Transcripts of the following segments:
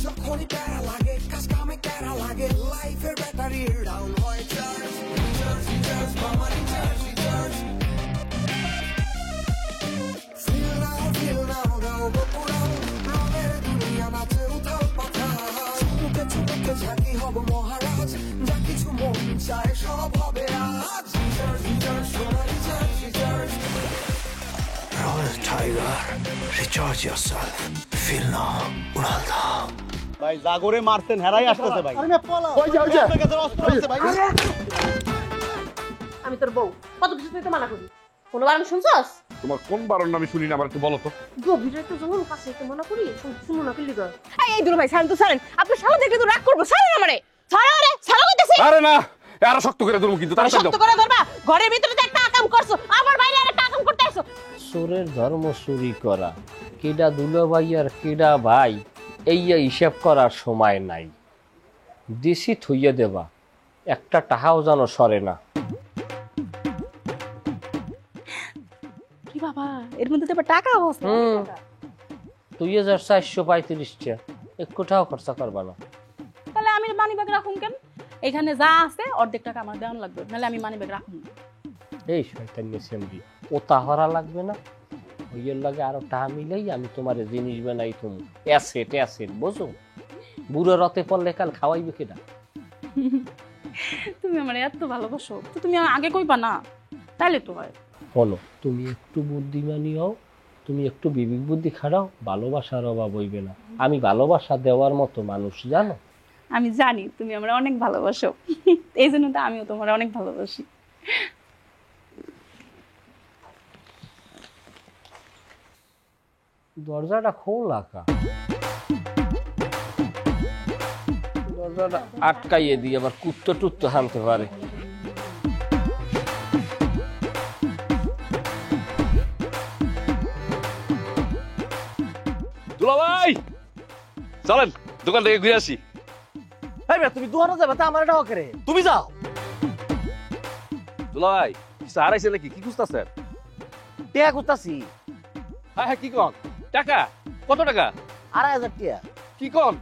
যখনই প্যারা লাগে কাজ কামে প্যারা লাগে লাইফের ব্যাটারি ডাউন হয় চার্জ রিচার্জ মামা রিচার্জ feel now দাও বকুড়াও রঙের দুনিয়া নাচে উথাল পাথাল চুপকে চুপকে ঝাঁকি হব মহারাজ যা কিছু মন চায় সব হবে আজ রিচার্জ সোনা recharge Royal Tiger, recharge yourself. Feel now, উড়াল দাও। ভাই জাগরে মারতেন হেরাই আসতেছে ভাই। ওই যে আপনার কাছে অস্ত্র আছে ভাই। আমি তোর বউ কত কিছু তুই তো মানা করি কোনো বারণ শুনছস তোমার কোন বারণ আমি শুনি না, আমার একটু বলো তো। গভীরে তো যখন কাছে একটু মানা করি শুনো না কিল্লি কর এই দুলো ভাই ছাড়েন তো ছাড়েন আপনি শালা দেখলে তো রাগ করবো ছাড়েন আমারে ছাড়া কইতেছি আরে না, আরো শক্ত করে ধরবো কিন্তু তাড়াতাড়ি শক্ত দাও। করে ধরবা ঘরের ভিতরে তো একটা আকাম করছো আমার বাইরে একটা আকাম করতে আসছো চোরের ধর্ম চুরি করা, কেডা দুলো ভাই আর কেডা ভাই এই হিসাব করার সময় নাই। দেশি থইয়ে দেবা, একটা টাকাও যেন সরে না। কি বাবা এর মধ্যে তো টাকা আছে 2435 এক কোটাও খরচা করবা না। তাহলে আমি মানি ব্যাগ রাখুন কেন এখানে যা আছে অর্ধেক টাকা আমার দেওয়ান লাগবে নাহলে আমি মানি ব্যাগ রাখুন না এই শয়তান মেসেমরি ওতা হরা লাগবে না, ওইয়ের লাগে আরো টাকা মিলেই আমি তোমার জিনিস বানাই তুমি অ্যাসেট বুঝো। বুড়ো রতে পড়লে কাল খাওয়াইবে কেডা? তুমি আমার এত ভালোবাসো তো তুমি আগে কইবা না তাইলে তো হয়। বলো তুমি একটু বুদ্ধিমানী হও, তুমি একটু বিবেক বুদ্ধি খাড়াও, ভালোবাসার অভাব হইবে না। আমি ভালোবাসা দেওয়ার মতো মানুষ জানো। আমি জানি তুমি আমার অনেক ভালোবাসো এই জন্য তো আমিও তোমার অনেক ভালোবাসি। দরজাটা খোলা কা, দরজাটা আটকাইয়ে দিয়ে আবার কুত্তো টুত্তো হানতে পারে। দুলা ভাই চলেন দোকান থেকে ঘুরে আসি। ভাই তুমি দোকানে যাবে তা আমার এটাও করে তুমি যাও। দুলা ভাই কিছু হারাইছে নাকি, কি খুঁজতেছেন? টিয়া করতাছি হ্যাঁ কি কন? টাকা কত টাকা? 2,500 টিয়া। কি কন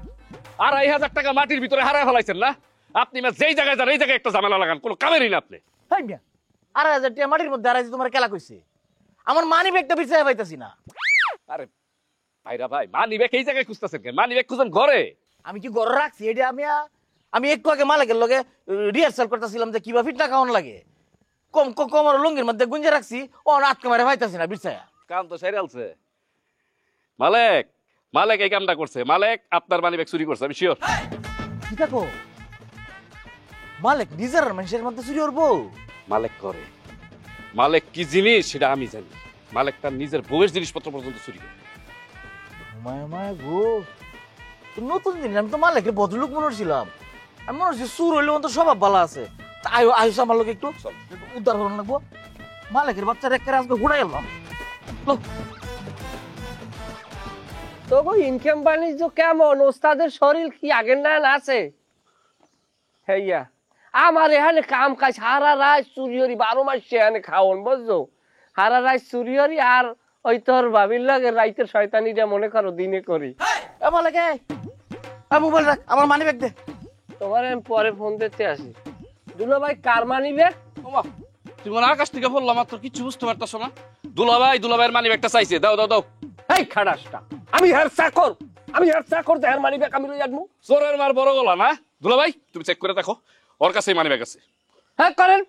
2,500 টাকা মাটির ভিতরে হারায় ফেলাইছেন না? আপনি যেই জায়গায় যান এই জায়গায় একটা ঝামেলা লাগান, কোনো কামেরই না আপনি। ভাই 2,500 টিয়া মাটির মধ্যে হারাইছি তোমার কেলা কইছে? আমার মানি ব্যাগটা বিছায় পাইতাছি না। আরে ভাইরা ভাই মানি ব্যাগ এই জায়গায় খুঁজতেছেন কেন? মানি ব্যাগ খুঁজেন ঘরে। আমি কি ঘরে রাখছি এটা? আমি একটু আগে মালিকের লগে রিহার্সাল করতেছিলাম যে কিভাবে টাকা অন লাগে, কমর লুঙ্গির মধ্যে গুঞ্জে রাখছি, ও আটকে মারে পাইতাছি না বিছায়া। কাম তো সেরালছে। মালিক এই কামটা করছে। মালিক আপনার মানি ব্যাগ চুরি করছে, আমি শিওর। কি দেখো মালিক নিজের মানুষের মধ্যে চুরি করবো? মালিক করে। মালিক কি জিনিস সেটা আমি জানি। মালিক তার নিজের বউয়ের জিনিসপত্র পর্যন্ত চুরি করে। মায়া গো, তো নতুন জিনিস। আমি তো মালিকের ভদ্রলোক মনে ছিলাম। আমি মনে হচ্ছে চুর হইলে তো স্বভাব ভালো আছে। আয়ুষ আমার লোক একটু উদ্ধার করানো লাগবো। মালিকের বাচ্চার এক আজকে ঘুরাই এলাম। তবু ইনকাম বাণিজ্য কেমন? ওস্তাদের শরীর কি আগের না আছে? হেইয়া আমার এখানে কাম কাজ হারা রাত চুরিহরি 12 মাস এখানে খাওন বুঝছো। হারা রাত চুরিহরি আর ওই তোর ভাবির লাগে রাইতের শয়তানিটা মনে করো দিনে করি। মালিক মোবাইল রাখ, আমার মানি ব্যাগ দে। তোমার আমি পরে ফোন দিতে আসি। দুলো ভাই কার মানি ব্যাগ? তুমি মনে আকাশ থেকে বললাম মাত্র কিছু বুঝতে পারতেছো না? দুলাভাইয়ের মানি ব্যাগটা চাইছে, দাও দাও দাও। এই খাড়াসটা আমি হের চাকর দেহের মানি ব্যাগ আমি লই আসবো? চোরের মার বড় গলা না? দুলাভাই তুমি চেক করে দেখো, ওর কাছে মানি ব্যাগ আছে। হ্যাঁ করেন।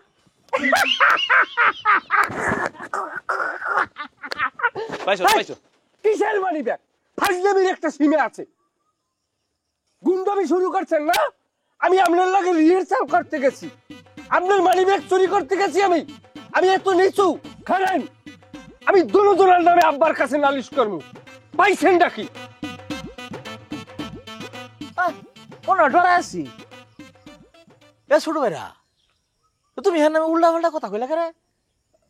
পাইছো? কিসের মানি ব্যাগ? ফাজলামির একটা সীমা আছে। গুন্ডামি শুরু করছেন না? আমি আপনার লগে রিহার্সাল করতে গেছি, আপনার মানি ব্যাগ চুরি করতে গেছি। আমি এত নিচু খারেন? আমি দুজনের নামে আব্বার কাছে নালিশ করবো। পাইছেন নাকি? ডরা আছি এ ছোট ভাইরা, তুমি হ্যাঁ নামে উল্টা পাল্টা কথা কইলা কেন?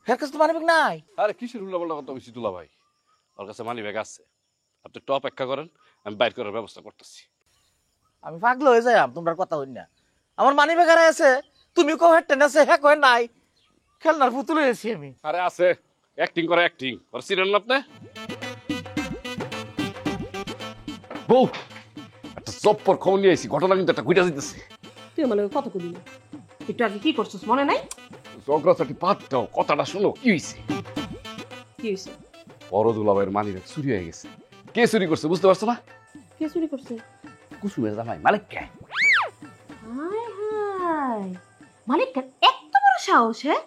হের কাছে তো মানি ব্যাগ নাই। আরে কিসের উল্লাপাল্লা কথা বলছি দুলাভাই? ওর কাছে মানি ব্যাগ আছে। আপনি একটু অপেক্ষা করেন, আমি বাইর করার ব্যবস্থা করতেছি। আমি পাগল হয়ে যাই তোমরা কথা হই না। আমার মানি ব্যাগ আর আছে, তুমি কো হেড টেন আছে, হ্যাঁ কয় নাই। খেলনার পুতুল হয়েছি আমি। আরে আছে, অ্যাক্টিং করে অ্যাক্টিং। ওর চিনেন না আপনি? বউ একটা জব্বর খবর নিয়ে আইছি, ঘটনা কিন্তু একটা ঘুইটা দিতেছে। তুই আমার লগে কত কবি না, একটু আগে কি করছিস মনে নাই? জগরাচাটি বাদ দাও, কথাটা শোনো। কি হয়েছে? কি হয়েছে? বড় দুলাভাইয়ের মানিব্যাগ চুরি হয়ে গেছে। কে চুরি করছে বুঝতে পারছো না? কে চুরি করছে? কুসুমের জামাই মালিক কে? হায় হায়, মালিক কেন এত বড় সাহস? হ্যাঁ,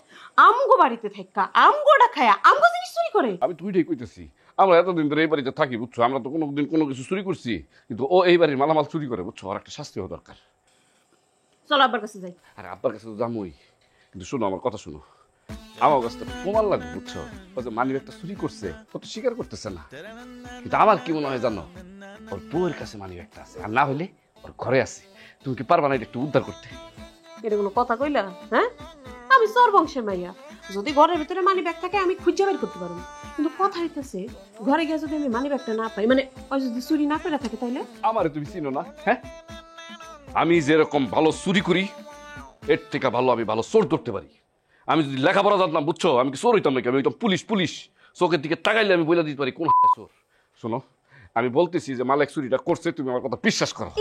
আমগো বাড়িতে থাকা আমগোটা খায়া আমগো জিনিস চুরি করে? আমি তুইটাই কইতেছি, আমরা এতদিন ধরে এই বাড়িতে থাকি বুঝছো, আমরা তো কোনোদিন কোনো কিছু চুরি করছি, কিন্তু ও এই বাড়ির মালামাল চুরি করে বুঝছো। আর একটা শাস্তি হওয়া দরকার। চলো আব্বার কাছে যাই। আরে আব্বার কাছে তো যামই, কিন্তু শোনো আমার কথা শোনো, আমার কাছে তো প্রমাণ লাগবে বুঝছো। ও যে মানিব্যাগটা চুরি করছে ও তো স্বীকার করতেছে না, কিন্তু আমার কি মনে হয় জানো, ওর বউয়ের কাছে মানিব্যাগটা আছে, আর না হলে ওর ঘরে আছে। তুমি কি পারবা না এটা একটু উদ্ধার করতে? এটা কোনো কথা কইলা? হ্যাঁ, আমি চোর বংশের মাইয়া, যদি ঘরের ভিতরে মানি ব্যাগ থাকে আমি খুঁজে বের করতে পারবো, কিন্তু কথা হইতেছে ঘরে গিয়ে যদি আমি মানি ব্যাগটা না পাই, মানে ওই যদি চুরি না করে থাকে তাইলে? আমারে তুমি চিনো না? হ্যাঁ, আমি যেরকম ভালো চুরি করি এর থেকে ভালো আমি ভালো চোর ধরতে পারি। আমি যদি লেখাপড়া জানতাম বুঝছো, আমি কি চোর হইতাম নাকি? আমি হইতাম পুলিশ। পুলিশ চোখের দিকে তাকাইলে আমি বলে দিতে পারি কোন চোর। শোনো, আমি বলতেছি যে মালিক চুরিটা করছে, তুমি আমার কথা বিশ্বাস করো।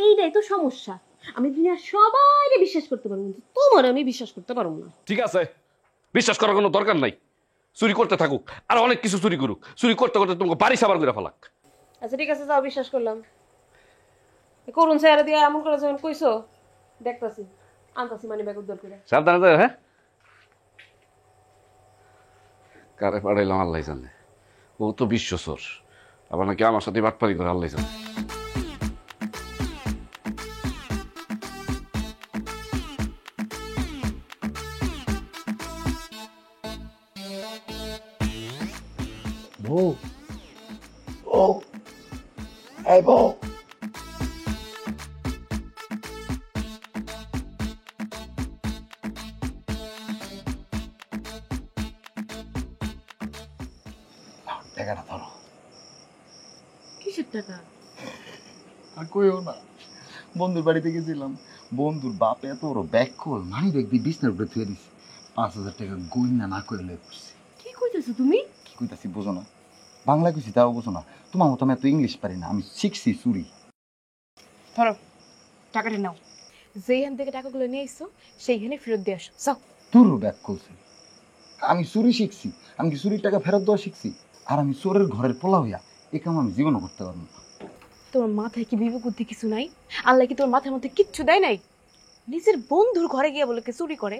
এইটাই তো সমস্যা, আমি দুনিয়ার সবাইকে বিশ্বাস করতে পারবো, কিন্তু তোমার আমি বিশ্বাস করতে পারবো না। ঠিক আছে, বিশ্বাস করার কোনো দরকার নাই। চুরি করতে থাকুক, আর অনেক কিছু চুরি করুক, চুরি করতে করতে তোমাকে বাড়ি সাবার করে ফেলাক। আচ্ছা ঠিক আছে, যাও, বিশ্বাস করলাম। করুন চেহারা দিয়ে এমন করে যখন কইছো, দেখতাছি আনতাছি মানি ব্যাগ উদ্ধার করে। সাবধানে যাও। হ্যাঁ, কারে পাঠাইলাম আল্লাহ জানে। ও তো বিশ্ব চোর, আবার নাকি আমার সাথে বাটপারি করে আল্লাহ জানে। বউ, বউ, এই বউ। টাকাটা ধরো। কিসের টাকা? আর কইও না, বন্ধুর বাড়িতে গেছিলাম, বন্ধুর বাপ এত বড় ব্যাগ খোল মানি ব্যাগ দিয়ে বিছনার উপরে থুয়ে দিছি, 5,000 টাকা গইনা না করে লয়ে পড়ছি। কি কইতেছো তুমি? কি কইতাছি বোঝো না? বাংলা কইছি তাও বোঝো না? তোমার মতো আমি এত ইংলিশ পারি না, আমি শিখছি চুরি। ধরো টাকাটা নাও, যেইখান থেকে টাকাগুলো নিয়ে এসছো সেইখানে ফেরত দিয়ে আসো। যাও। তোর ব্যাগ খুলছে, আমি চুরি শিখছি, আমি কি চুরির টাকা ফেরত দেওয়া শিখছি? আর আমি চোরের ঘরের পোলা হইয়া এ কাম আমি জীবনও করতে পারবো না। তোমার মাথায় কি বিবেক বুদ্ধি কিছু নাই? আল্লাহ কি তোমার মাথার মধ্যে কিচ্ছু দেয় নাই? নিজের বন্ধুর ঘরে গিয়ে বলে কে চুরি করে,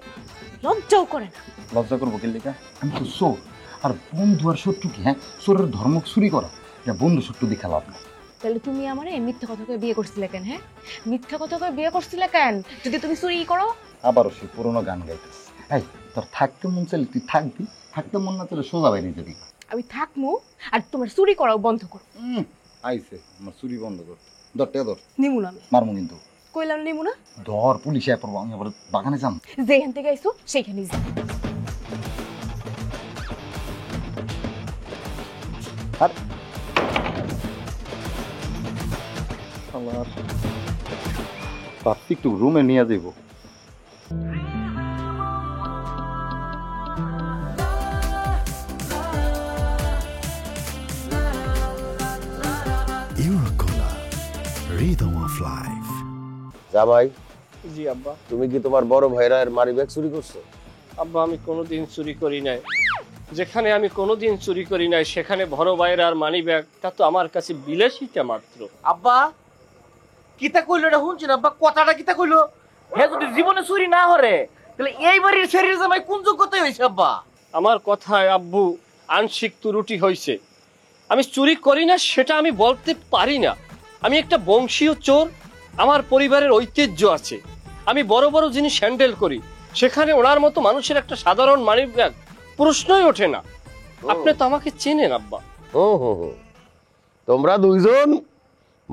লজ্জাও করে না? লজ্জা করবো কে লেখা? আমি তো চোর, আর বন্ধু আর শত্রু কি? হ্যাঁ, চোরের ধর্ম চুরি করা, এটা বন্ধু শত্রু দেখা লাভ না। তাহলে তুমি আমারে মিথ্যা কথা কয়ে বিয়ে করছিলে কেন? হ্যাঁ, মিথ্যা কথা কয়ে বিয়ে করছিলে কেন যদি তুমি চুরি করো? আবারও সেই পুরোনো গান গাইতেছে। এই তোর থাকতে মন চাইলে তুই থাকবি, থাকতে মন না চাইলে সোজা বাইরে যাবি। আমি থাকমু, আর তোমার চুরি করাও বন্ধ করো। আইছে আমার চুরি বন্ধ কর, ধরতে ধর, নিমু না আমি, মারমু কিন্তু। কইলাম নিমু না। ধর, পুলিশে পড়বো, আমি আবার বাগানে যাম। যেখান থেকে আইসো সেইখানেই যাও। আর আমার ভাবছি একটু রুমে নিয়ে যাইব। Eurocola, rhythm of life. জামাই, জি আব্বা। তুমি কি তোমার বড় ভাইয়ের মানিব্যাগ চুরি করছো? আব্বা আমি কোনোদিন চুরি করি নাই, যেখানে আমি কোনোদিন চুরি করি নাই সেখানে বড় ভাইয়ের আর মানি ব্যাগটা তো আমার কাছে বিলাসিতা মাত্র। আব্বা কিতা কইলো এটা শুনছেন? আব্বা কথাটা কিতা কইলো? হে যদি জীবনে চুরি না হরে তাহলে এই বাড়ির শরীর জামাই কোন যোগ্যতায় হয়েছে? আব্বা আমার কথায় আব্বু আংশিক ত্রুটি হয়েছে। আমি চুরি করি না সেটা আমি বলতে পারি না। আমি একটা বংশীয় চোর, আমার পরিবারের ঐতিহ্য আছে, আমি বড় বড় জিনিস হ্যান্ডেল করি, সেখানে ওনার মতো মানুষের একটা সাধারণ মানি ব্যাগ প্রশ্নই ওঠে না। আপনি তো আমাকে চেনেন আব্বা। হুম, তোমরা দুইজন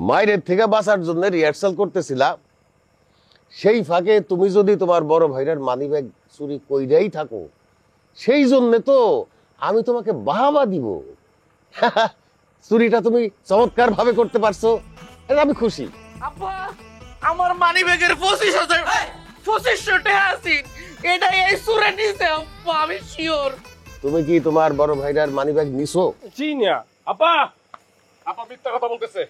মায়ের থেকে বাঁচার জন্য রিহার্সাল করতেছিলা, সেই ফাঁকে তুমি যদি তোমার বড় ভাইয়ের মানিব্যাগ চুরি কইরাই থাকো, সেই জন্য তো আমি তোমাকে বাহাবা দিব। চুরিটা তুমি চমৎকার ভাবে করতে পারছো, এটা আমি খুশি। আব্বা আমার মানি ব্যাগের 2500 টাকা আছে, এটা এই সুরে নিছে। আব্বা আমি শিওর। তুমি কি তোমার বড় ভাইয়ের মানিব্যাগ নিছো? জি না। আপা, আপা মিথ্যা কথা বলতেছে।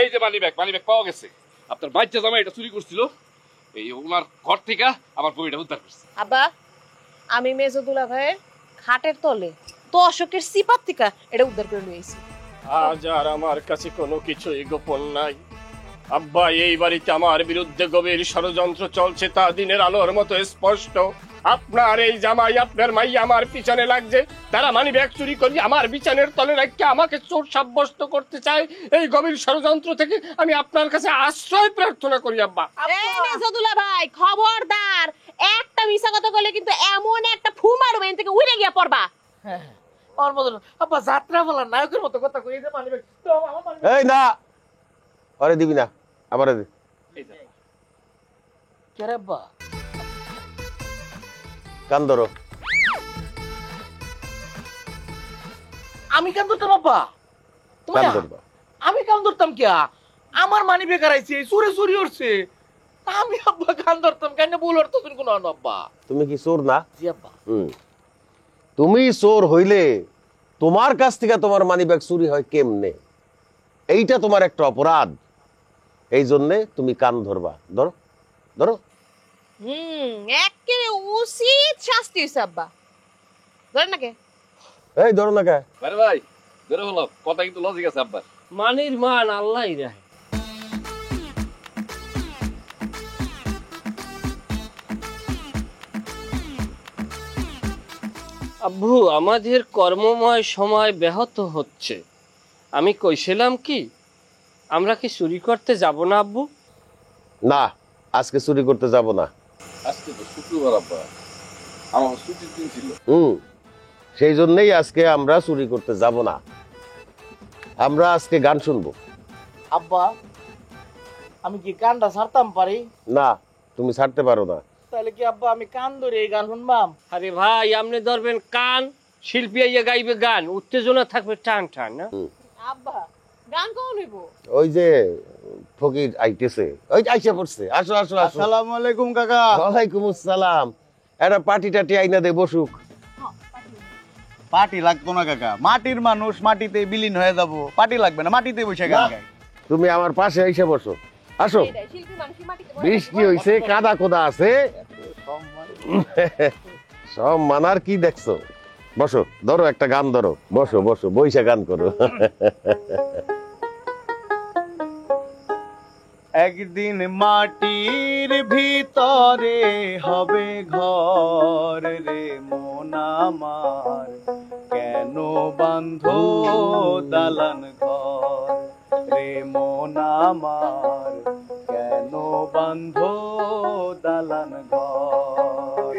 এই যে মানি ব্যাগ পাওয়া গেছে। আপনার বাচ্চা জামাই এটা চুরি করছিল, এই ওনার ঘর থেকে আমার বইটা উদ্ধার করছে। আব্বা আমি মেজদুলা ভাইয়ের খাটের তলে তো অশোকের সিপাত থেকে এটা উদ্ধার করে নিয়েছি। আজ আর আমার কাছে কোনো কিছুই গোপন নাই আব্বা। এই বাড়িতে আমার বিরুদ্ধে গভীর ষড়যন্ত্র চলছে, তা দিনের আলোর মতো স্পষ্ট। আপনার এই জামাই আপনার মাই আমার পিছনে লাগছে, তারা মানি ব্যাগ চুরি করি আমার বিছানের তলে রাখতে আমাকে চোর সাব্যস্ত করতে চায়। এই গভীর ষড়যন্ত্র থেকে আমি আপনার কাছে আশ্রয় প্রার্থনা করি আব্বা। এই মেজদুলা ভাই খবরদার, একটা মিছা কথা বলে কিন্তু এমন একটা ফুমার ওখান থেকে উড়ে গিয়া পড়বা। হ্যাঁ আমার মতন আব্বা যাত্রা বলার নায়কের মতো কথা কই। এই যে মানি ব্যাগ তো আমার মানি এই না, আরে দিবি না, আমারে দে। কে রে আব্বা? কান ধরো। আমি কান ধরতাম আব্বা? কান ধরবা। আমি কান ধরতাম কে? আমার মানি ব্যাগ হারাইছে, চুরি চুরি করছে, আমি আব্বা কান ধরতাম কেন? ভুল অর্থ তুমি কোন আব্বা? তুমি কি চোর না? জি আব্বা। তুমি চোর হইলে তোমার কাছ থেকে তোমার মানি ব্যাগ চুরি হয় কেমনে? এইটা তোমার একটা অপরাধ। এই জন্যে তুমি কান ধরবা। ধরো ধরো। একেবারে উচিত শাস্তি হইছে আব্বা। ধরেন না কে? এই ধরো না কে? আরে ভাই ধরে হলো, কথা কিন্তু লজিক আছে আব্বার। মানির মান আল্লাহই রাখে। আব্বু আমাদের কর্মময় সময় ব্যাহত হচ্ছে। আমি কইছিলাম কি আমরা কি চুরি করতে যাব না আব্বু? না, আজকে চুরি করতে যাব না। আজকে তো শুক্রবার আব্বা, আমার ছুটির দিন ছিল। সেই জন্যই আজকে আমরা চুরি করতে যাব না। আমরা আজকে গান শুনবো। আব্বা আমি কি কানটা ছাড়তাম পারি? না, তুমি ছাড়তে পারো না। তাহলে কি আব্বা আমি কান ধরে এই গান শুনবাম? আরে ভাই আপনি ধরবেন কান, শিল্পী আইয়া গাইবে গান, উত্তেজনা থাকবে টান টান। না আব্বা গান কখন হইব? ওই যে ফকির আইতেছে, ওই আইসা পড়ছে। আসো আসো আসো। আসসালামু আলাইকুম কাকা। ওয়ালাইকুম আসসালাম। একটা পার্টি টাটি আইনা দে, বসুক। পার্টি লাগতো না কাকা, মাটির মানুষ মাটিতে বিলীন হয়ে যাব, পার্টি লাগবে না, মাটিতে বসে গান গাই। তুমি আমার পাশে আইসা বসো। আসো। শিল্পী মানুষই মাটিতে বৃষ্টি হইছে, কাদা কোদা আছে, সব মানার কি দেখছো? বসো, ধরো একটা গান ধরো। বসো বসো, বইসা গান করো। একদিন মাটির ভিতরে হবে ঘর রে মন আমার, কেন বাঁধো দালান ঘর রে মন আমার, কেন বাঁধো দালান ঘর।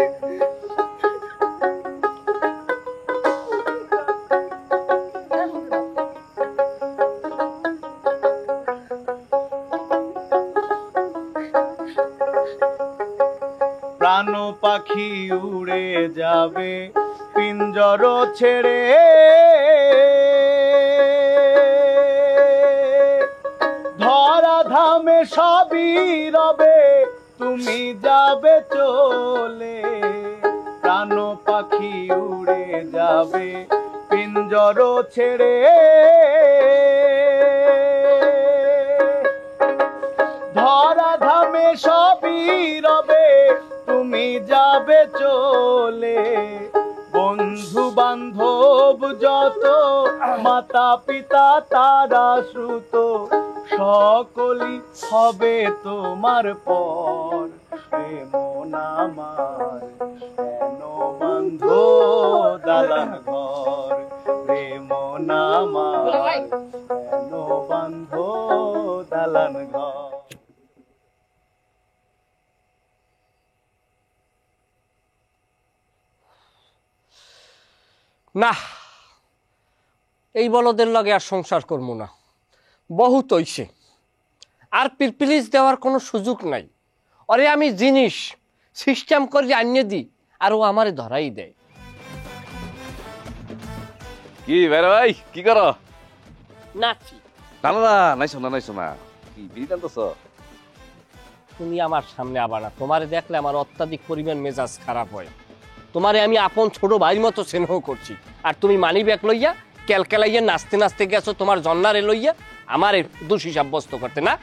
প্রাণ পাখি উড়ে যাবে পিঞ্জর ছেড়ে, ধরা ধামে সবই রবে তুমি যাবে চলে। প্রাণ পাখি উড়ে যাবে পিঞ্জর ছেড়ে, ধরা ধামে সবই রবে তুমি যাবে চলে। বন্ধু বান্ধব যত মাতা পিতা তারা শ্রুত, সকলই হবে তোমার পর রে মন আমার, কেন বাঁধো দালান ঘর রে মন আমার, কেন বাঁধো দালান ঘর। না, এই বলদের লগে আর সংসার করবো না, বহুত হইছে। আর পিলপিলিশ দেওয়ার কোনো সুযোগ নাই। আরে আমি জিনিস সিস্টেম করে আনিয়ে দিই আর ও আমারে ধরাই দেয়। কি ভাই কি করো? নাচি। না না না, নাইছো না নাইছো না, কি বিড়ি টানতেছ? তুমি আমার সামনে আবার না, তোমারে দেখলে আমার অত্যাধিক পরিমাণ মেজাজ খারাপ হয়। তোমারে আমি আপন ছোট ভাইয়ের মতো স্নেহ করছি, আর তুমি মানি ব্যাগ লইয়া ক্যালকেলাইয়া নাচতে নাচতে গেছো তোমার জন্নারে লইয়া, আমারে দোষী সাব্যস্ত করতে না?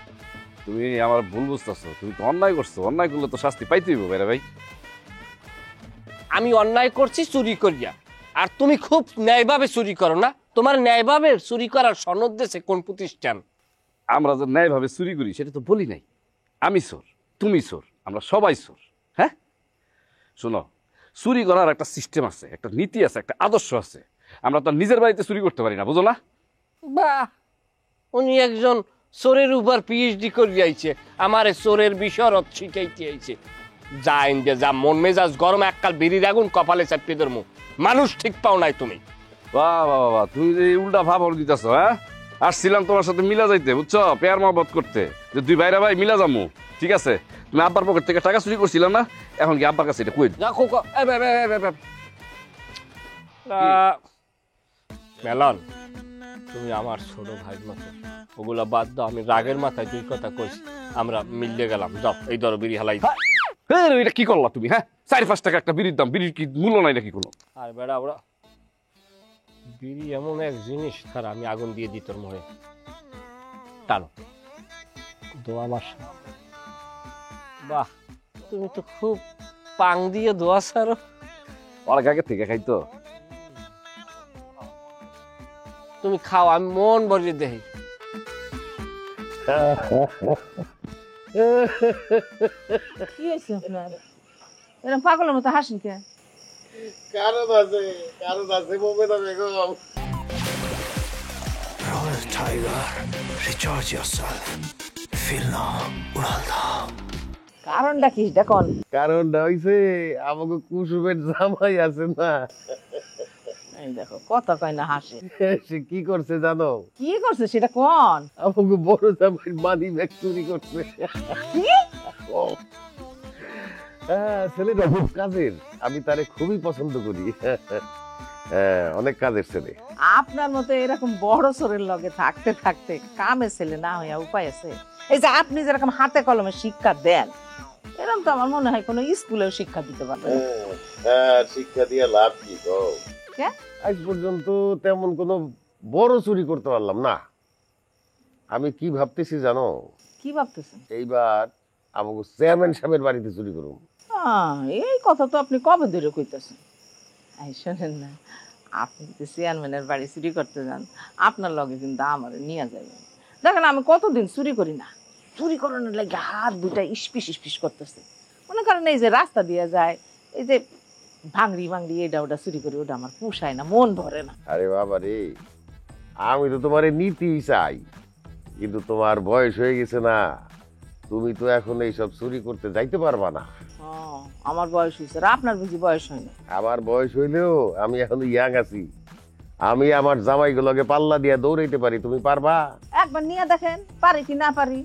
তুমি আমার ভুল বুঝতেছো, তুমি তো অন্যায় করছো, অন্যায় করলে তো শাস্তি পাইতেই হবে ভাইরা ভাই। আমি অন্যায় করছি চুরি করিয়া, আর তুমি খুব ন্যায়ভাবে চুরি করো না? তোমার ন্যায়ভাবে চুরি করার সনদ দিয়েছে কোন প্রতিষ্ঠান? আমরা যে ন্যায়ভাবে চুরি করি সেটা তো বলি নাই। আমি চোর, তুমি চোর, আমরা সবাই চোর। হ্যাঁ শোনো, চুরি করার একটা সিস্টেম আছে, একটা নীতি আছে, একটা আদর্শ আছে। আমরা তো আর নিজের বাড়িতে চুরি করতে পারি না, বুঝো না? বাহ, উনি একজন চোরের উপর পিএইচডি করে আইছে, আমারে চোরের বিশরত শিখাইতে আইছে। যা ইন্দে যা, মন মেজাজ গরম, এককাল বিড়ির আগুন কপালে চাপিয়ে ধরমু। মানুষ ঠিক পাও নাই তুমি। বাহ বাহ বাহ, তুমি যে উল্টা ভাব দিতেছ। হ্যাঁ, আসছিলাম তোমার সাথে মিলা যাইতে, বুঝছো, পেয়ার মহব্বত করতে, যে দুই ভাইরা ভাই মিলা যামু। ঠিক আছে, তুমি আব্বার পকেট থেকে টাকা চুরি করছিলাম না, এখন কি আব্বার কাছে এটা কই? মেলন, তুমি আমার ছোট ভাইয়ের মতো, ওগুলা বাদ দাও। আমি রাগের মাথায় দুই কথা কইছি, আমরা মিললে গেলাম। যাও, এই ধরো বিড়ি হালাই। এটা কি করলা তুমি? হ্যাঁ, 4-5 টাকা একটা বিড়ির দাম, বিড়ির কি মূল্য নাই নাকি কোনো? আর বেড়া ওরা বিড়ি এমন এক জিনিস, তার আমি আগুন দিয়ে দিই তোর মুখে। টানো দোয়া মাস। বাহ, তুমি তো খুব পাং দিয়ে দোয়া সারো। অনেক আগে থেকে খাইতো। তুমি খাও, আমি মন ভরিয়ে দেখি। কি হয়েছে আপনার? এরকম পাগলের মতো হাসেন কে? কারণ আছে Momena Begum. Royal Tiger, recharge yourself. Feel now, উড়াল দাও। কারণটা কি দেখুন? কারণটা হইছে আমাকে কুসুমের জামাই আছে না, এই দেখো কথা কয় না হাসে। সে কি করছে জানো? কি করছে সেটা কোন? আমাকে বড় জামাই মানি ব্যাগ চুরি করছে। কি? হ্যাঁ, ছেলেটা খুব কাজের, আমি তারে খুবই পছন্দ করি। হ্যাঁ, অনেক কাজের ছেলে। আপনার মতো এরকম বড় সরের লগে থাকতে থাকতে কামে ছেলে না হইয়া উপায় আছে? এই যে আপনি যেরকম হাতে কলমে শিক্ষা দেন, এরকম তো আমার মনে হয় কোনো স্কুলেও শিক্ষা দিতে পারবে না। হ্যাঁ, শিক্ষা দিয়ে লাভ কি গো? কে? আজ পর্যন্ত তেমন কোনো বড় চুরি করতে পারলাম না। আমি কি ভাবতেছি জানো? কি ভাবতেছেন? এইবার আমাকে চেয়ারম্যান সাহেবের বাড়িতে চুরি করুম। এই কথা তো আপনি কবে ধরে কইতেছেন? এই শোনেন না, আপনি যদি চেয়ারম্যানের বাড়ি চুরি করতে যান, আপনার লগে কিন্তু আমার নিয়ে যাবেন। দেখেন আমি কতদিন চুরি করি না, চুরি করানোর লাগে হাত দুটা ইস্পিস ইস্পিস করতেছে। মনে করেন এই যে রাস্তা দিয়ে যায়, এই যে ভাঙড়ি ভাঙড়ি এটা ওটা চুরি করি, ওটা আমার পোষায় না, মন ভরে না। আরে বাবা রে, আমি তো তোমার নীতি চাই, কিন্তু তোমার বয়স হয়ে গেছে না, তুমি তো এখন এইসব চুরি করতে যাইতে পারবা না। আমার বয়স হয়েছে, আর আপনার বুঝি বয়স হয় না? আমার বয়স হইলেও আমি এখন ইয়াং আছি, আমি আমার জামাইগুলোকে পাল্লা দিয়া দৌড়াইতে পারি, তুমি পারবা? একবার নিয়ে দেখেন পারি কি না পারি।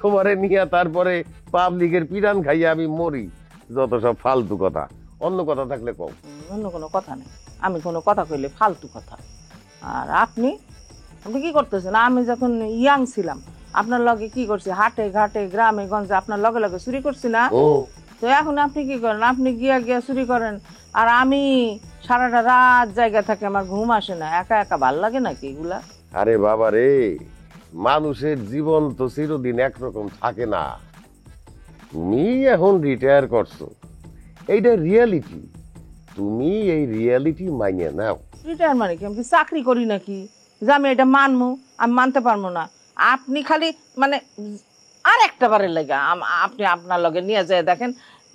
তোমারে নিয়ে তারপরে পাবলিকের পিরান খাইয়া আমি মরি, যত সব ফালতু কথা। অন্য কথা থাকলে কম। অন্য কোনো কথা নেই, আমি কোনো কথা কইলে ফালতু কথা। আর আপনি আপনি কি করতেছেন? আমি যখন ইয়াং ছিলাম আপনার লগে কি করছি, হাটে ঘাটে গ্রামে গঞ্জে আপনার লগে লগে চুরি করছি না? তো এখন আপনি কি করেন? আপনি গিয়া গিয়া চুরি করেন, আর আমি সারাটা রাত জায়গা থাকে, আমার ঘুম আসে না। একা একা ভাল লাগে নাকি এগুলা? আরে বাবা রে, মানুষের জীবন তো চিরদিন একরকম থাকে না। তুমি এখন রিটায়ার করছো, এইটা রিয়ালিটি, তুমি এই রিয়ালিটি মাইনে নাও। রিটায়ার মানে কি? আমি কি চাকরি করি নাকি যে আমি এটা মানবো? আমি মানতে পারবো না। আপনি খালি মানে আর একটা বারের লাগে আপনি আপনার লগে নিয়ে যায় দেখেন,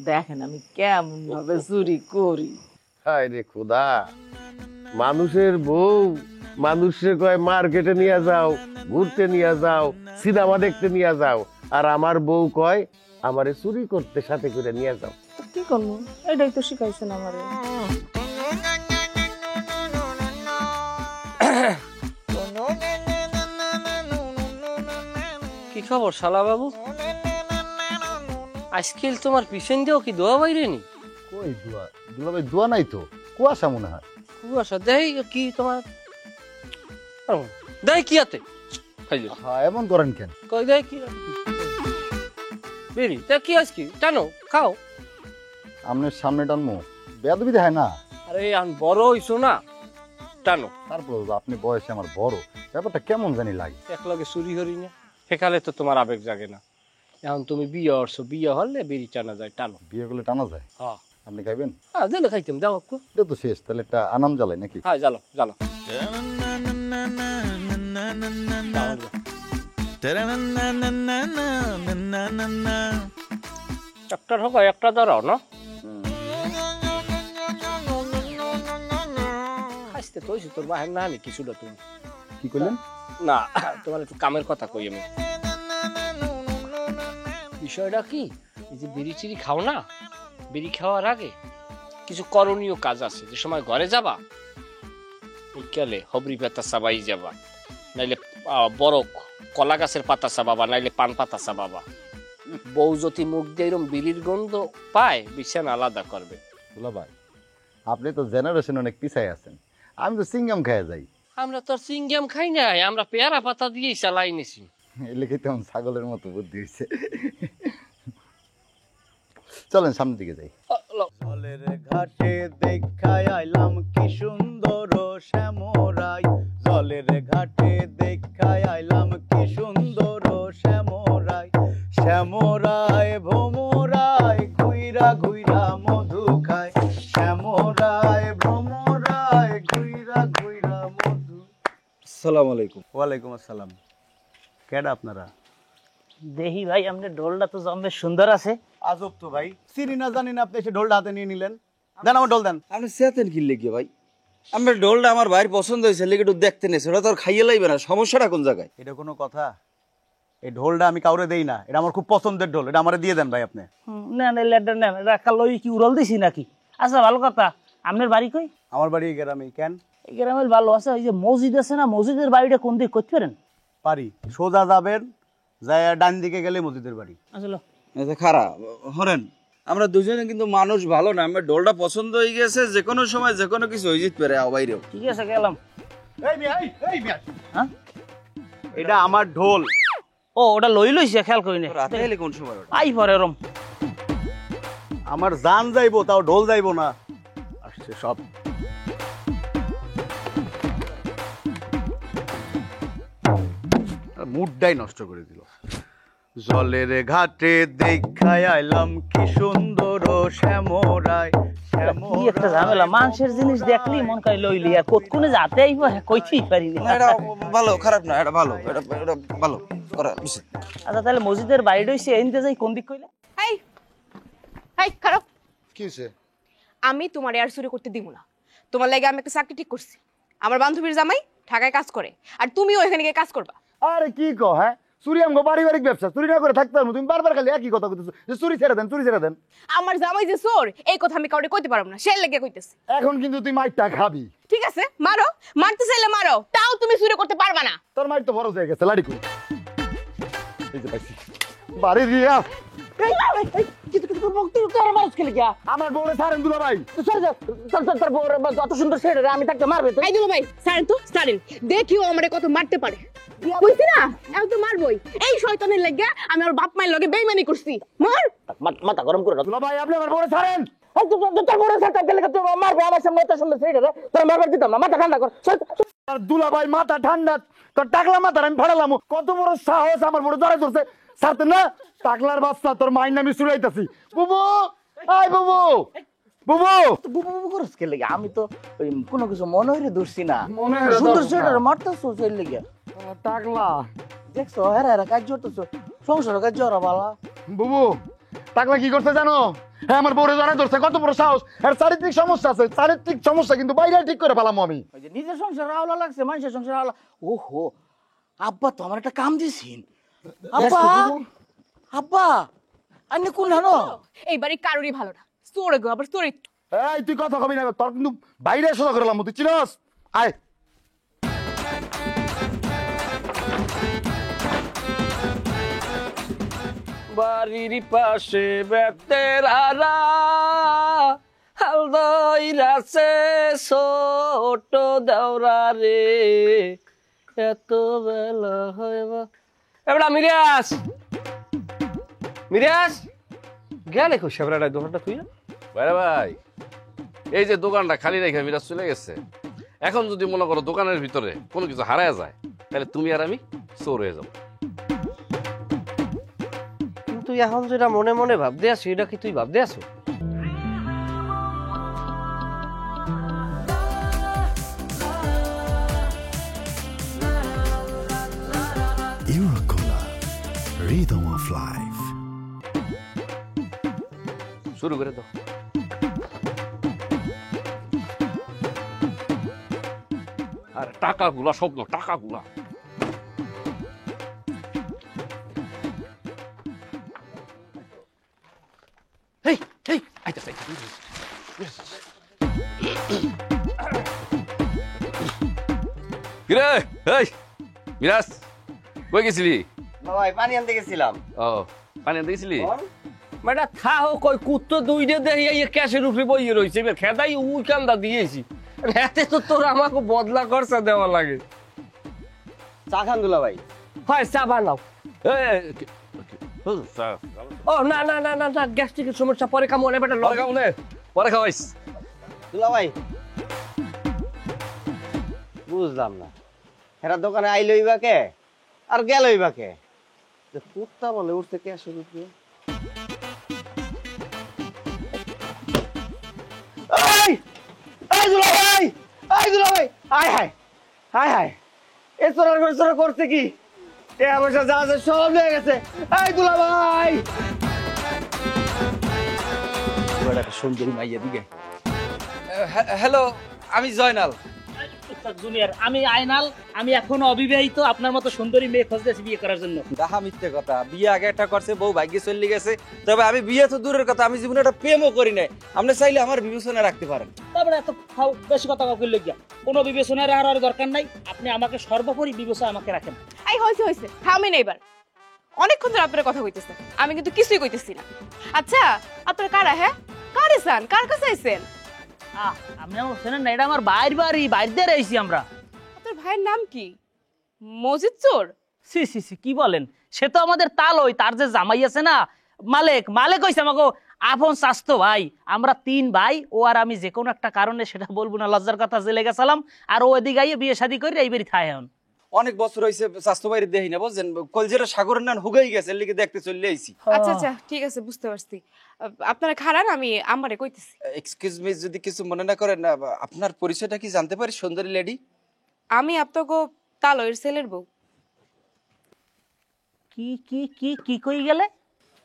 দেখেন আমি কেমন ভাবে চুরি করি। হায় রে খোদা, মানুষের বউ মানুষের কয় মার্কেটে নিয়ে যাও, ঘুরতে নিয়ে যাও, সিনেমা দেখতে নিয়ে যাও, আর আমার বউ কয় আমারে চুরি করতে সাথে করে নিয়ে যাও। কি করবো? এটাই তো শিখাইছেন আমারে। কি খবর শালা বাবু? আজকাল তোমার পিছন দিয়েও কি দোয়া বাইরেনি? কই দোয়া? দুলাভাই দোয়া নাই তো, কুয়াশা মনে হয়। কুয়াশা দেই কি তোমার? দেই কি আতে? হ্যাঁ, এমন করেন কেন? কই দেই কি? বেরি তা কি আজকে টানো খাও। আপনার সামনে টানমো, বেয়াদবি দেখায় না। আরে আমি বড় হইছো না, টানো। তারপর আপনি বয়সে আমার বড়, ব্যাপারটা কেমন জানি লাগে। একলগে চুরি করি না, সেকালে তো তোমার আবেগ জাগে না। এখন তুমি বিয়ে করছো, বিয়ে হলে বিড়ি টানা যায়, টানো। বিয়ে করলে টানা যায়? হ্যাঁ। আপনি খাইবেন? হ্যাঁ, দিলে খাইতাম, যাও একটু। এটা তো শেষ, তাহলে একটা আনাম জ্বালাই নাকি? হ্যাঁ, জ্বালো জ্বালো। একটা ঢোকা, একটা দাঁড়াও না। হাসতে তো হয়েছে তোর বাহের না, কিছুটা তুমি কি করলেন? না, তোমার একটু কামের কথা কই আমি। বিষয়টা কি, এই যে বিড়ি চিড়ি খাও না, বিড়ি খাওয়ার আগে কিছু করণীয় কাজ আছে। যে সময় ঘরে যাবা, বিকালে হবরি পাতা চাবাই যাবা, নাইলে বড় কলা গাছের পাতা চাবাবা, নাইলে পান পাতা চাবাবা। বউ যদি মুখ দিয়ে এরকম বিড়ির গন্ধ পায়, বিছানা আলাদা করবে। দুলা ভাই, আপনি তো জেনারেশন অনেক পিছাই আছেন, আমি তো সিঙ্গাম খাইয়া যাই। আমরা তো আর চিংগাম খাই নাই, আমরা পেয়ারা পাতা দিয়েই চালাই নিছি। এলে কি তেমন ছাগলের মতো বুদ্ধি হয়েছে। চলেন সামনের দিকে যাই। জলের ঘাটে দেখাই আইলাম কি সুন্দর শ্যামরাই, জলের ঘাটে দেখাই আইলাম কি সুন্দর শ্যামরাই, শ্যামরাই ভোমরাই ঘুইরা ঘুইরা মধু খায়, শ্যামরাই ভোমরাই ঘুইরা ঘুইরা মধু। আসসালামু আলাইকুম। ওয়ালাইকুম আসসালাম। কেডা আপনারা? দেখি ভাই, আমাদের ঢোলটা তো জম্বে সুন্দর আছে। আজব তো ভাই, চিনি না জানি না আপনি এসে ঢোলটা হাতে নিয়ে নিলেন। দেন আমার ঢোল দেন। আপনি চেতেন কি লেগে ভাই? আমার ঢোলটা আমার ভাইয়ের পছন্দ হয়েছে, লেগে একটু দেখতে নেছে, ওটা তো আর খাইয়ে লাইবে না। সমস্যাটা কোন জায়গায়? এটা কোনো কথা? এই ঢোলটা আমি কাউরে দেই না, এটা আমার খুব পছন্দের ঢোল, এটা আমারে দিয়ে দেন ভাই আপনি। না না, লেটার নেন, এটা কালই কি উড়াল দিছি নাকি? আচ্ছা ভালো কথা, আপনার বাড়ি কই? আমার বাড়ি এই গ্রামে। কেন? এই গ্রামের ভালো আছে। ওই যে মসজিদ আছে না, মসজিদের বাড়িটা কোন দিক করতে পারেন? পারি, সোজা যাবেন, যাই ডান দিকে গেলে মসজিদের বাড়ি। আসলে আচ্ছা খারাপ হরেন, আমরা দুজনে কিন্তু মানুষ ভালো না। আমার ঢোলটা পছন্দ হয়ে গেছে, যে কোনো সময় যে কোনো কিছু হয়ে যেতে পারে বাইরেও। ঠিক আছে, গেলাম। এই মিয়া, এই মিয়া, হ্যাঁ এটা আমার ঢোল। ও, ওটা লই লইছে, খেয়াল করি না। রাতে এলে কোন সময় ওটা? আই পরে রম। আমার জান যাইবো, তাও ঢোল যাইবো না। আসছে সব। মুডটাই নষ্ট করে দিল। জলের ঘাটে দেখাই আইলাম কি সুন্দর শ্যামরাই, কি একটা ঝামেলা, মানুষের জিনিস দেখলি মন কাই লইলি, আর কতক্ষণে যাতে আইব কইতেই পারি না। এটা ভালো, খারাপ না, এটা ভালো, এটা ভালো করা উচিত। আচ্ছা তাহলে মসজিদের বাড়িটা হইছে এনতে যাই, কোন দিক কইলা? এই এই খারাপ, কি হয়েছে? আমি তোমার এয়ার চুরি করতে দিব না। তোমার লাগে আমি একটা চাকরি ঠিক করছি। আমার বান্ধবীর জামাই ঢাকায় কাজ করে, আর তুমিও এখানে গিয়ে কাজ করবা। আরে কি কো, হ্যাঁ চুরি আমগো পারিবারিক ব্যবসা, চুরি না করে থাকতে পারবো? তুমি বারবার খালি একই কথা কইতেছো যে চুরি ছেড়ে দেন, চুরি ছেড়ে দেন। আমার জামাই যে চোর, এই কথা আমি কাউকে কইতে পারবো না, সে লেগে কইতেছে। এখন কিন্তু তুই মাইরটা খাবি। ঠিক আছে, মারো, মারতে চাইলে মারো, তাও তুমি চুরি করতে পারবা না। তোর মাইর তো বড় হয়ে গেছে, লাড়ি কই। এই যে পাইছি বাড়ি দিয়া। আমার বউরে ছাড়েন দুলা ভাই। অত সুন্দর ছেড়ে আমি তাকে মারবে তো? এই দুলা ভাই, ছাড়েন তো, ছাড়েন। দেখিও আমারে কত মারতে পারে। কইছি না, এখন তো মারবই। এই শয়তানের লাগা আমি আমার বাপ মায়ের লগে বেইমানি করছি। মার। মাথা গরম করে না দুলা ভাই, আপনি আমার বউরে ছাড়েন। তোর বড় ছাড়তে গেলে তুই মারবে আমার সামনে, এত সুন্দর ছেড়ে রে, তোর মারবার দিতাম না। মাথা ঠান্ডা কর। আর দুলা ভাই মাথা ঠান্ডা, তোর টাকলা মাথার আমি ফাড়ালাম। কত বড় সাহস আমার বড় ধরে ধরছে, ছাড়তে না? টাকলার বাচ্চা, তোর মাইন আমি চুরাইতাছি। বুবু, আই বুবু, বুবু। বুবু বুবু করছ কে লাগে? আমি তো ওই কোনো কিছু মনে হইরে দূরছি না। মনে হইরে সুন্দর দূরছি ছেড়ে না। মারতেছ চল লাগে। টাকলা দেখছো, হেরা কাজ জড়তেছ, সংসার কাজ জড়া বালা। বুবু, টাকলা কি করতে জানো? হ্যাঁ, আমার বউরে ধরে ধরছে। কত বড় সাহস! এর চারিত্রিক সমস্যা আছে, চারিত্রিক সমস্যা, কিন্তু বাইরে ঠিক করে ফেলামো আমি। ওই যে নিজের সংসার আওলা লাগছে, মানুষের সংসার আওলা। ওহো, আব্বা তো আমার একটা কাম দিছেন। আব্বা, আব্বা আন্নে কোন হানো? এই বাড়ি কারোরই ভালো না, চোরে গো, আবার চোরে। এই তুই কথা কবি না, তোর কিন্তু বাইরে সোজা করলাম। তুই চিনস? আয়। বাড়ির পাশে বেতেরারা হালদইরাছে ছোট দেওরা রে, এত বেলা হইবা। এবার মিরাজ, মিরাজ গেলে খুশি এবার দোকানটা তুই। ভাই ভাই, এই যে দোকানটা খালি রেখে মিরাজ চলে গেছে, এখন যদি মনে করো দোকানের ভিতরে কোনো কিছু হারায় যায় তাহলে তুমি আর আমি চোর হয়ে যাবো। কিন্তু এখন যেটা মনে মনে ভাবতে আছো এটা কি তুই ভাবতে আছো? Eurocola, rhythm of life. শুরু করে দাও। আর টাকাগুলা স্বপ্ন, টাকাগুলা হেই হেই আইতাছে কিরে এই মিরাজ কই গেছিলি? ভাই পানি আনতে গেছিলাম। ও পানি আনতে গেছিলি? বেটা থাও কই কুত্তো দুইটা দেখি এই ক্যাশের উপরে বইয়ে রইছে এবার খেদাই উই কান্দা দিয়েছি। এতে তো তোর আমাকে বদলা খরচা দেওয়া লাগে। চা খান দুলা ভাই? হয় চা বানাও। ও না না না না না গ্যাস্ট্রিকের সমস্যা পরে কামড়ে বেটা পরে কামড়ে পরে খাওয়াইস। দুলা ভাই বুঝলাম না এরা দোকানে আইলই বা কে আর গেলই বা কে? কুত্তা বলে উঠতে ক্যাশের উপরে। এই এই দুলা ভাই, এই দুলা ভাই, আয় হায় হায় হায় এ চোরার করে চোরা করছে কি? এ আমার সাথে যা আছে সব নিয়ে গেছে। এই দুলা ভাই সুন্দরী মাইয়া দিকে। হ্যালো, আমি জয়নাল। জুনিয়র, আমি আয়নাল। আমি এখনো অবিবাহিত, আপনার মতো সুন্দরী মেয়ে খুঁজতেছি বিয়ে করার জন্য। ডাহা মিথ্যে কথা, বিয়ে আগে একটা করছে, বউ ভাগ্যে চলে গেছে। তবে আমি বিয়ে তো দূরের কথা, আমি জীবনে একটা প্রেমও করি নাই। আপনি চাইলে আমার বিবেচনা রাখতে পারেন। তারপরে এত বেশি কথা কইলে গিয়া কোনো বিবেচনার আর দরকার নাই। আপনি আমাকে সর্বোপরি বিবেচনা আমাকে রাখেন। এই হইছে হইছে, থামেন এবার। অনেকক্ষণ ধরে আপনার কথা কইতেছেন, আমি কিন্তু কিছুই কইতেছি না। আচ্ছা আপনার কারা? হ্যাঁ কারে চান? কার কাছে আইছেন? আপনি আমার শোনেন না, এটা আমার বাইর বাড়ি, বাইরে রয়েছি আমরা। আপনার ভাইয়ের নাম কি? মজিদ চোর? সি সি সি, কি বলেন? সে তো আমাদের তালই, তার যে জামাই আছে না মালেক, মালেক হইছে আমাকে আপন স্বাস্থ্য ভাই। আমরা 3 ভাই, ও আর আমি যে কোনো একটা কারণে, সেটা বলবো না, লজ্জার কথা, জেলে গেছিলাম। আর ও এদিকে আইয়ে বিয়ে শাদী করে এই বাড়ি থায় এখন। অনেক বছর হয়েছে স্বাস্থ্য বাইরে দেখি না, বুঝছেন? কলজেরা সাগরের নান হুগাই গেছে, লিখে দেখতে চলে আইছি। আচ্ছা আচ্ছা ঠিক আছে, বুঝতে পারছি। আপনারা খারান, আমি আমারে কইতেছি। এক্সকিউজ মি, যদি কিছু মনে না করেন, আপনার পরিচয়টা কি জানতে পারি সুন্দরী লেডি? আমি আপনাকে তালয়ের ছেলের বউ। কি কি কি কি কই গেলে?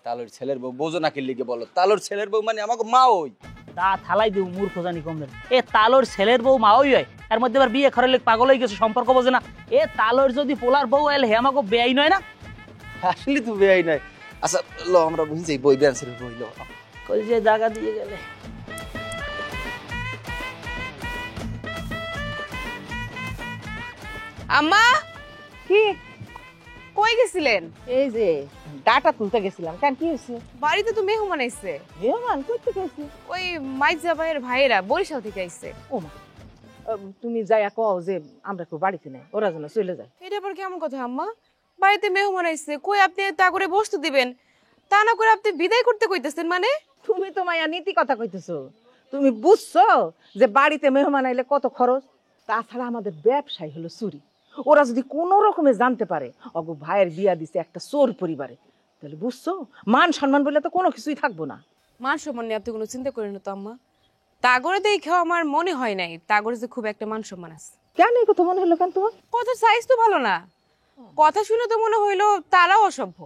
তালোর ছেলের বউ বোঝো নাকি লিখে বলো? তালোর ছেলের বউ মানে আমাকে মা ওই। তা থালাই দিও মূর্খ জানি কম দেন। এ তালোর ছেলের বউ মা ওই হয়, এর মধ্যে আবার বিয়ে করে পাগল হয়ে গেছে, সম্পর্ক বোঝে না। এ তালোর যদি পোলার বউ এলে হে আমাকে বেআই নয় না? আসলে তো বেআই নাই। আচ্ছা লো আমরা বুঝি বই ডান্সের বই লো। কই যে জায়গা দিয়ে গেলে। আম্মা কি কই গেছিলেন? এই যে ডাটা তুলতে গেছিলাম। কেন কি হয়েছে? বাড়িতে তো মেহমান আইছে। মেহমান কইতে গেছি? ওই মাইজা ভাইয়ের ভাইয়েরা বরিশাল থেকে আইছে। ও মা, তুমি যাইয়া কও যে আমরা কেউ বাড়িতে নেই, ওরা যেন চলে যায়। এটা আবার কেমন কথা আম্মা? বাড়িতে মেহমান আইছে, কই আপনি তা করে বসতে দিবেন? তা না করে আপনি বিদায় করতে কইতেছেন মানে? তুমি তো মায়া নীতি কথা কইতেছো। তুমি বুঝছো যে বাড়িতে মেহমান আইলে কত খরচ? তাছাড়া আমাদের ব্যবসায় হলো চুরি। ওরা যদি কোনো রকমে জানতে পারে অগো ভাইয়ের বিয়া দিছে একটা চোর পরিবারে, তাহলে বুঝছো মান সম্মান বলে তো কোনো কিছুই থাকবো না। মান সম্মান নিয়ে আপনি কোনো চিন্তা করেন না তো আম্মা। তাগরে দেখেও আমার মনে হয় নাই তাগরে যে খুব একটা মান সম্মান আছে। কেন এই কথা মনে হলো কেন তোমার? কথার সাইজ তো ভালো না, কথা শুনে তো মনে হইলো তারাও অসভ্য।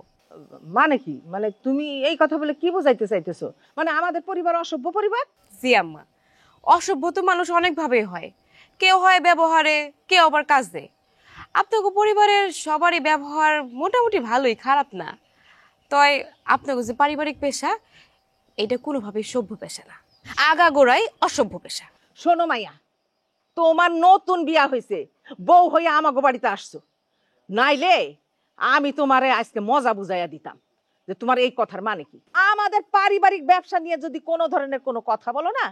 মানে কি? মানে তুমি এই কথা বলে কি বোঝাইতে চাইতেছো? মানে আমাদের পরিবার অসভ্য পরিবার? জি আম্মা, অসভ্য তো মানুষ অনেক ভাবে হয়। কেউ হয় ব্যবহারে, কেউ আবার কাজে। আপনাকে পরিবারের সবারই ব্যবহার মোটামুটি ভালোই, খারাপ না। তাই আপনাকে যে পারিবারিক পেশা, এটা কোনোভাবেই সভ্য পেশা না, আগাগোড়াই অসভ্য পেশা। শোনো মাইয়া, তোমার নতুন বিয়া হয়েছে, বউ হইয়া আমাকে বাড়িতে আসছো, নাইলে আমি তোমারে আজকে মজা বুঝাইয়া দিতাম যে তোমার এই কথার মানে কি। আমাদের পারিবারিক ব্যবসা নিয়ে যদি কোনো ধরনের কোনো কথা বলো না,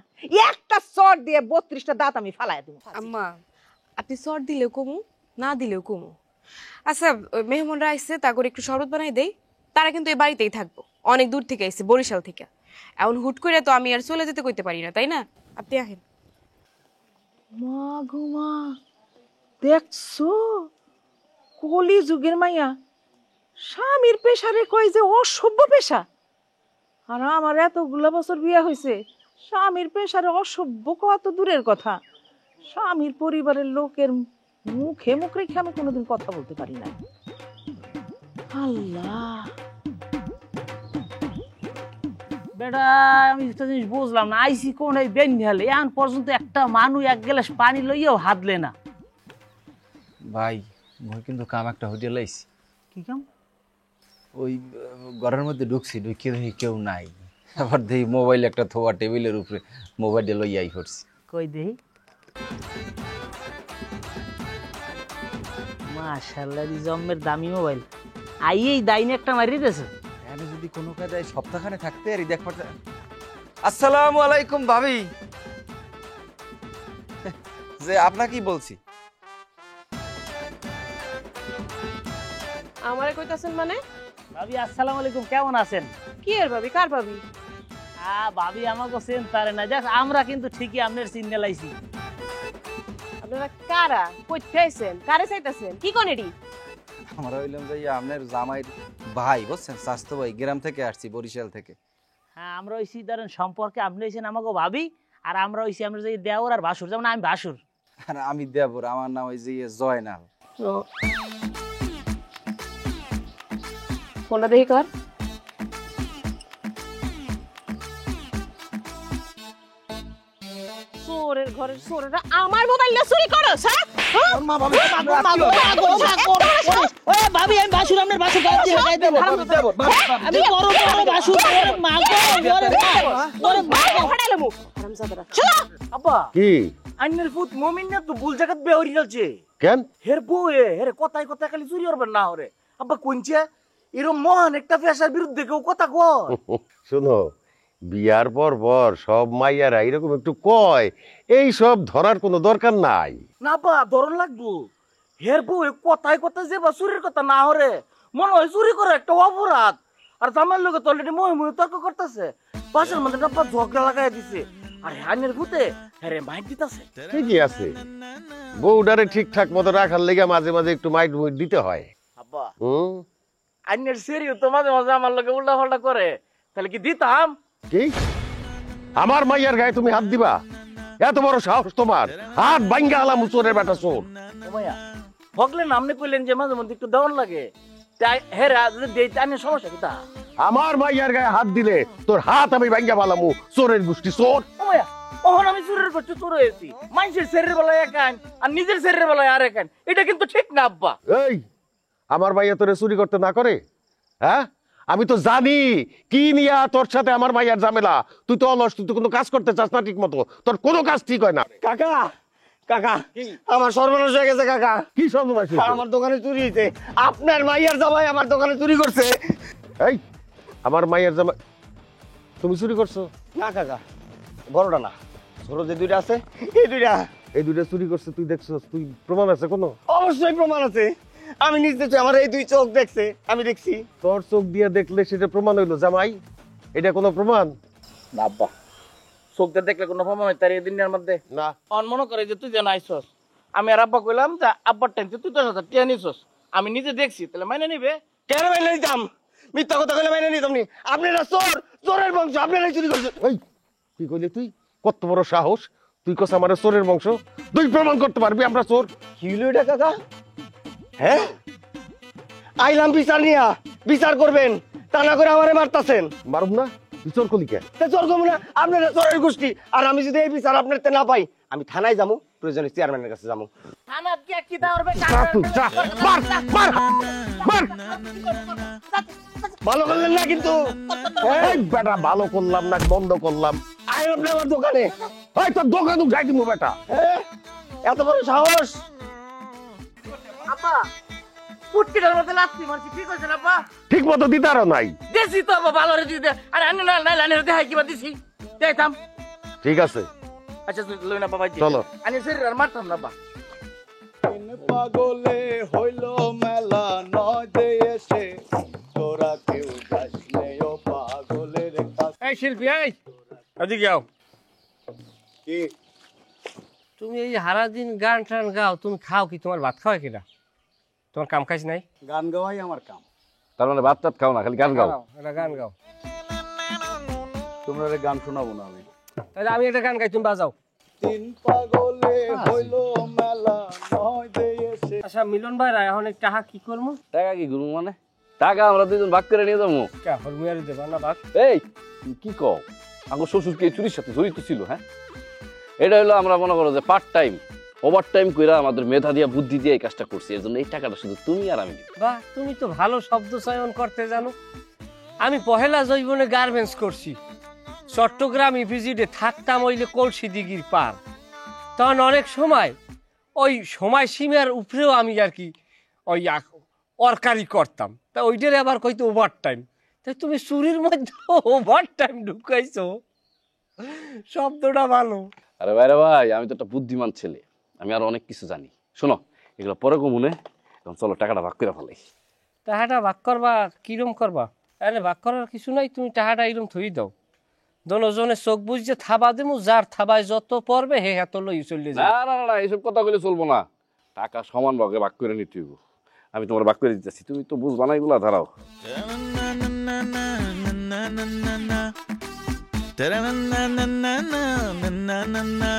একটা চট দিয়ে 32টা দাঁত আমি ফালাই দেব। আম্মা আপনি চট দিলেও কমু, না দিলেও কমু। আচ্ছা মেহমানরা আইসে, তা করে একটু শরবত বানাই দেই। তারা কিন্তু এই বাড়িতেই থাকবো, অনেক দূর থেকে আইসে, বরিশাল থেকে। এখন হুট করে তো আমি আর চলে যেতে কইতে পারি না, তাই না? আপনি আহেন। মা গো মা, দেখছো কলি যুগের মাইয়া স্বামীর পেশারে কয় যে অসভ্য পেশা। আর আমার এতগুলো বছর বিয়ে হয়েছে, স্বামীর পেশারে অসভ্য কত দূরের কথা, স্বামীর পরিবারের লোকের মুখে মুখ রেখে আমি কোনোদিন কথা বলতে পারি না। আল্লাহ বেটা, আমি একটা জিনিস বুঝলাম না, আইসি কোন এই বেঙ্গালে এখন পর্যন্ত একটা মানুষ এক গ্লাস পানি লইয়াও হাতলে না। ভাই মই কিন্তু কাম একটা হইতে লাইছি। কি কাম? ওই ঘরের মধ্যে ঢুকছি, ঢুকিয়ে দেখি কেউ নাই, আবার দেখি মোবাইল একটা থোয়া টেবিলের উপরে, মোবাইলটা লইয়াই করছি। কই দেই, মাশাআল্লাহ জম্মের দামি মোবাইল, আইয়েই দাইনে একটা মারি দিয়েছে। এখানে যদি কোনো কাজে সপ্তাহখানে থাকতে আর দেখ পারতে। আসসালামু আলাইকুম ভাবি। যে আপনাকে কি বলছি? আমারে কইতাছেন মানে? ভাবি আসসালামু আলাইকুম, কেমন আছেন? কি এর ভাবি, কার ভাবি? ভাবি আমাকে চিন্তারে না, দেখ আমরা কিন্তু ঠিকই আপনার চিনে লাইছি। আপনারা কারা, কইতে আইছেন, কারে চাইতাছেন, কি কোন এডি? আমরা হইলাম যে আপনার জামাইয়ের ভাই, বুঝছেন, স্বাস্থ্য ভাই, গ্রাম থেকে আসছি, বরিশাল থেকে। হ্যাঁ, আমরা হইছি ধরেন সম্পর্কে আপনি হইছেন আমাকে ভাবি, আর আমরা হইছি আমরা যে দেওর আর ভাসুর, যেমন আমি ভাসুর। আর আমি দেবর, আমার নাম ওই যে জয়নাল। ফোনটা দেখি কর। চোরের ঘরের চোরেরা আমার মোবাইলটা চুরি করছ, হ্যাঁ? ভাবি আমি ভাসুর, আপনার ভাসুর গায়ে দেব, আমি বড় বড় ভাসুর, মা গো আব্বা কি আইনের ফুট মমিন না তো ভুল জায়গাত বেহরি যাচ্ছে কেন? হের বউ হের কথায় কথায় খালি চুরি করবেন না হরে। আব্বা কোনছে এরকম মহান একটা পেশার বিরুদ্ধে কেউ কথা কয়? শোনো, বিয়ার পর পর সব মাইয়ারা এরকম একটু কয়, এই সব ধরার কোনো দরকার নাই। না বা ধরন লাগবো, হের বউ কথায় কথায় যে বা চুরির কথা না হরে, মনে হয় চুরি করে একটা অপরাধ। আর জামার লোকে তো অলরেডি মহে মহে তর্ক করতেছে, পাশের মধ্যে ডাব্বা ঝগড়া লাগাই দিছে, আর হ্যানের ভূতে হ্যারে মাইট দিতেছে। ঠিকই আছে, বউডারে ঠিকঠাক মতো রাখার লেগে মাঝে মাঝে একটু মাইট মুইট দিতে হয়। আব্বা আইনের সেরিও তো মাঝে মাঝে আমার লোকে উল্টা পাল্টা করে, তাহলে কি দিতাম? কি আমার মাইয়ার গায়ে তুমি হাত দিবা? এত বড় সাহস তোমার? হাত ভাঙ্গা আলাম চোরের বেটা চোর। ও মাইয়া ভগলেন আপনি কইলেন যে মাঝে মধ্যে একটু দেওয়ান লাগে, তাই হেরা যদি দেই তাই নিয়ে সমস্যা কি তা? আমার মাইয়ার গায়ে হাত দিলে তোর হাত আমি ভাঙ্গা পালামু, চোরের গোষ্ঠী চোর। ও মাইয়া ওহন আমি চুরের করতে চোর হয়েছি, মানুষের শরীরের বেলায় এক আইন আর নিজের শরীরের বেলায় আর এক আইন, এটা কিন্তু ঠিক না আব্বা। এই আমার মাইয়া তোরে চুরি করতে না করে? হ্যাঁ, আমি তো জানি কি নিয়া তোর সাথে আমার মাইয়ার ঝামেলা। তুই তো অলস, তুই তো কোনো কাজ করতে চাস না ঠিক মতো, তোর কোনো কাজ ঠিক হয় না। কাকা কাকা আমার সর্বনাশ হয়ে গেছে কাকা। কি সর্বনাশ? আমার দোকানে চুরি হয়েছে, আপনার মাইয়ার জামাই আমার দোকানে চুরি করছে। এই আমার মাইয়ার জামাই তুমি চুরি করছো? না কাকা, বড়টা না, ছোট যে দুইটা আছে এই দুইটা চুরি করছে তুই দেখছস? তুই প্রমাণ আছে কোনো? অবশ্যই প্রমাণ আছে, আমি নিজে দেখছি, আমার এই দুই চোখ দেখছে, আমি দেখছি। তোর চোখ দিয়ে দেখলে সেটা প্রমাণ হইলো জামাই? এটা কোনো প্রমাণ না আব্বা, চোখটা দেখলে কোনো প্রমাণ হয় তার এই দিনের মধ্যে না। অন মনে করে যে তুই যেন আইসস, আমি আর আব্বা কইলাম যে আব্বার টাইমতে তুই 10,000 টাকা নিছস, আমি নিজে দেখছি, তাহলে মাইনে নিবে? কেন মাইনে নিতাম? মিথ্যা কথা কইলে মাইনে নিতাম নি? আপনারা চোর, চোরের বংশ, আপনারাই চুরি করছেন। এই কি কইলি তুই? কত বড় সাহস তুই কস আমার চোরের বংশ? তুই প্রমাণ করতে পারবি আমরা চোর? কি হইলো এটা কাকা? হ্যাঁ, আইলাম বিচার নিয়া, বিচার করবেন, তা না করে আমারে মারতাছেন। মারুম না? তুই চোর কলি কে? চোর কম না, আপনারা চোরের গোষ্ঠী। আর আমি যদি এই বিচার আপনার না পাই, আমি থানায় যাবো, প্রয়োজনে চেয়ারম্যানের কাছে যাবো। থানাত কি কি দাওরবে? ভালো করলেন না কিন্তু। এই বেটা ভালো করলাম না বন্ধ করলাম? আইন আপনি আমার দোকানে। এই তোর দোকান যাই দিমু বেটা। এত বড় সাহস? আব্বা পুটকিটার মধ্যে লাথি মারছি, ঠিক আছে আব্বা? ঠিক মতো দিতারও নাই। দেশি তো আব্বা, ভালো রে দিতে। আরে আনি না না লাইনে দেখাই কিবা দিছি, দেখাম। ঠিক আছে আচ্ছা লই না বাবা, চলো। আনি শরীর আর মারতাম না বা। পাগলে হইল মেলা নয় দে এসে, তোরা কেউ যাসলে ও পাগলের কাছে। এই শিল্পী, এই এদিকে আও। কি তুমি এই সারা দিন গান টান গাও, তুমি খাও কি? তোমার ভাত খাওয়া কিনা? তোমার কাম কাজ নাই? গান গাওয়াই আমার কাম। তার মানে ভাত টাত খাও না, খালি গান গাও। একটা গান গাও। তোমরা গান শোনাবো না আমি। তাহলে আমি একটা গান গাই, তুমি বাজাও। তিন পাগলে হইলো মেলা নয় দেশে। আচ্ছা মিলন ভাই, এখন এই টাকা কি করবো? টাকা কি করবো মানে? টাকা আমরা দুজন ভাগ করে নিয়ে যাবো। হরমিয়ারি দেবা না ভাগ? এই তুমি কি কও? আমার শ্বশুরকে এই চুরির সাথে জড়িত ছিল। হ্যাঁ, এটা হলো আমরা মনে করো যে পার্ট টাইম ওভার টাইম কইরা আমাদের মেধা দিয়া বুদ্ধি দিয়ে এই কাজটা করছি। এর জন্য এই টাকাটা শুধু তুমি আর আমি। বাহ, তুমি তো ভালো শব্দ চয়ন করতে জানো। আমি পহেলা জৈবনে গার্মেন্টস করছি, চট্টগ্রাম ইপিজিডে থাকতাম হইলে কলসি দিঘির পার। তখন অনেক সময় ওই সময় সীমার উপরেও আমি আর কি ওই অরকারি করতাম, তা ওইটারে আবার কইতো ওভার টাইম। তাই তুমি চুরির মধ্যে ওভার টাইম ঢুকাইছো, শব্দটা ভালো। আরে ভাই রে ভাই, আমি তো একটা বুদ্ধিমান ছেলে, আমি আর অনেক কিছু জানি। শোনো, এগুলো পরে কমুনে, এখন চলো টাকাটা ভাগ করে ফেলাই। টাকাটা ভাগ করবা? কিরম করবা? আরে ভাগ করার কিছু নাই, তুমি টাকাটা এরম থই দাও। দোনোজনে চোখ বুঝছে থাবা দেবো, যার থাবায় যত পড়বে হে এত লই চলে যাবে। না না না, এইসব কথা বলে চলবো না। টাকা সমান ভাগে ভাগ করে নিতে হইব। আমি তোমার ভাগ করে দিতেছি, তুমি তো বুঝবা না এগুলা। ধারাও। Ta-da-na-na-na-na-na-na-na-na-na-na-na-na-na-na